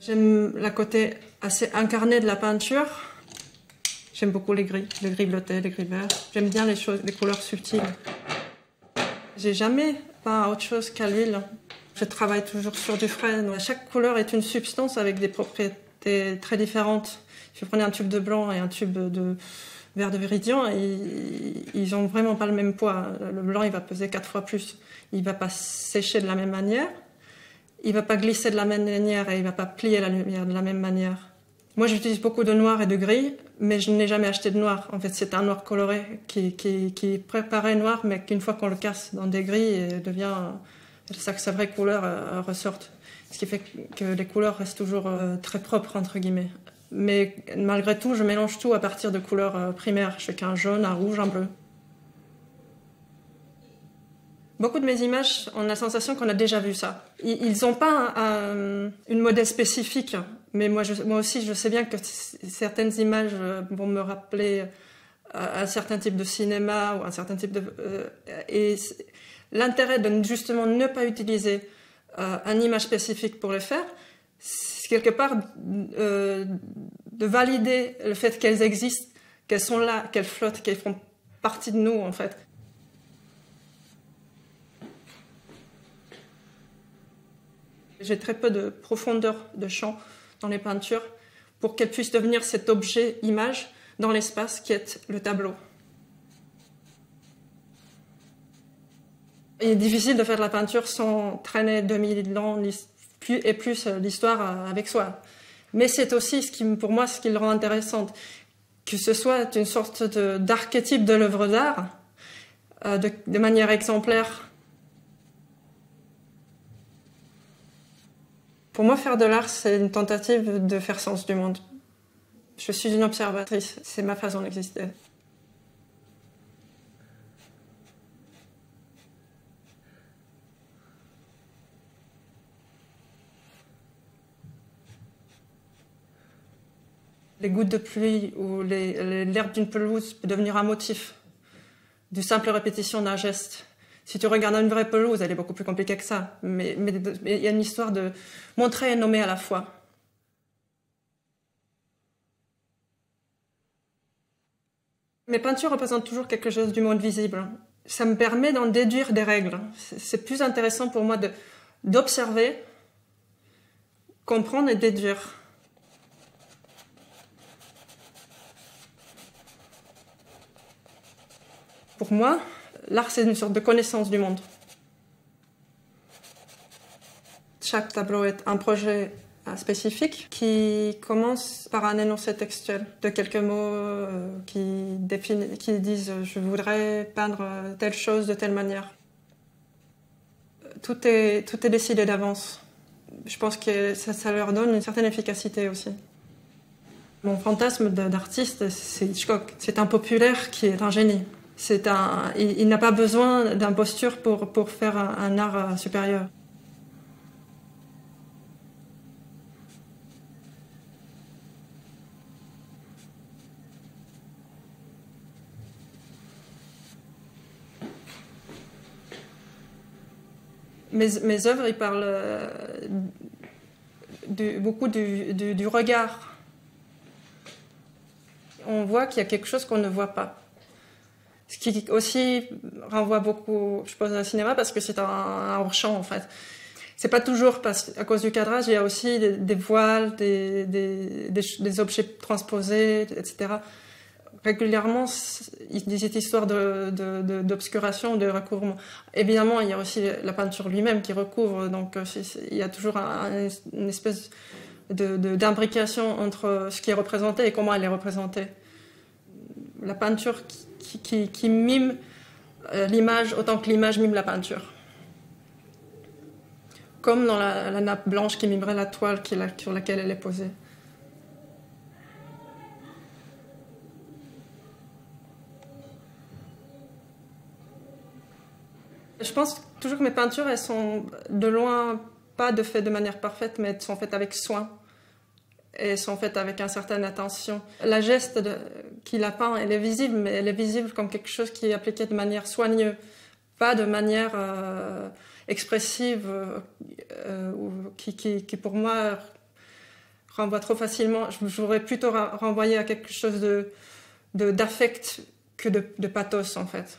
J'aime la côté assez incarné de la peinture. J'aime beaucoup les gris bleutés, les gris verts. J'aime bien les couleurs subtiles. J'ai jamais peint autre chose qu'à l'huile. Je travaille toujours sur du frais. Donc, chaque couleur est une substance avec des propriétés très différentes. Si vous prenez un tube de blanc et un tube de vert de viridian, ils n'ont vraiment pas le même poids. Le blanc, il va peser 4 fois plus. Il ne va pas sécher de la même manière. Il ne va pas glisser de la même manière et il ne va pas plier la lumière de la même manière. Moi, j'utilise beaucoup de noir et de gris, mais je n'ai jamais acheté de noir. En fait, c'est un noir coloré qui est préparé noir, mais qu'une fois qu'on le casse dans des gris, il devient... C'est ça que sa vraie couleur ressorte. Ce qui fait que les couleurs restent toujours très propres, entre guillemets. Mais malgré tout, je mélange tout à partir de couleurs primaires. Je fais qu'un jaune, un rouge, un bleu. Beaucoup de mes images, on a la sensation qu'on a déjà vu ça. Ils n'ont pas une modèle spécifique, mais moi aussi, je sais bien que certaines images vont me rappeler un certain type de cinéma ou un certain type de... et l'intérêt de justement ne pas utiliser une image spécifique pour le faire, c'est quelque part de valider le fait qu'elles existent, qu'elles sont là, qu'elles flottent, qu'elles font partie de nous, en fait. J'ai très peu de profondeur de champ dans les peintures pour qu'elles puissent devenir cet objet image dans l'espace qui est le tableau. Il est difficile de faire de la peinture sans traîner 2000 ans et plus l'histoire avec soi. Mais c'est aussi, pour moi, ce qui le rend intéressante. Que ce soit une sorte d'archétype de l'œuvre d'art, de manière exemplaire. Pour moi, faire de l'art, c'est une tentative de faire sens du monde. Je suis une observatrice, c'est ma façon d'exister. Les gouttes de pluie ou l'herbe d'une pelouse peut devenir un motif, d'une simple répétition d'un geste. Si tu regardes une vraie pelouse, elle est beaucoup plus compliquée que ça. Mais il y a une histoire de montrer et nommer à la fois. Mes peintures représentent toujours quelque chose du monde visible. Ça me permet d'en déduire des règles. C'est plus intéressant pour moi d'observer, comprendre et déduire. Pour moi, l'art, c'est une sorte de connaissance du monde. Chaque tableau est un projet spécifique qui commence par un énoncé textuel de quelques mots qui disent « je voudrais peindre telle chose de telle manière ». Tout est décidé d'avance. Je pense que ça leur donne une certaine efficacité aussi. Mon fantasme d'artiste, c'est Hitchcock. C'est un populaire qui est un génie. Il n'a pas besoin d'imposture pour faire un art supérieur. Mes œuvres, ils parlent beaucoup du regard. On voit qu'il y a quelque chose qu'on ne voit pas. Ce qui aussi renvoie beaucoup, je pense, au cinéma, parce que c'est un hors-champ, en fait. C'est pas toujours à cause du cadrage, il y a aussi des voiles, des objets transposés, etc. Régulièrement, il y a cette histoire d'obscuration, de recouvrement. Évidemment, il y a aussi la peinture lui-même qui recouvre, donc il y a toujours une espèce d'imbrication entre ce qui est représenté et comment elle est représentée. La peinture qui mime l'image autant que l'image mime la peinture. Comme dans la nappe blanche qui mimerait la toile sur laquelle elle est posée. Je pense toujours que mes peintures, elles sont de loin pas faites de manière parfaite, mais elles sont faites avec soin. Et elles sont faites avec une certaine attention. La geste qu'il a peint, elle est visible, mais elle est visible comme quelque chose qui est appliqué de manière soigneuse, pas de manière expressive, qui pour moi renvoie trop facilement. J'aurais plutôt renvoyé à quelque chose d'affect que de pathos, en fait.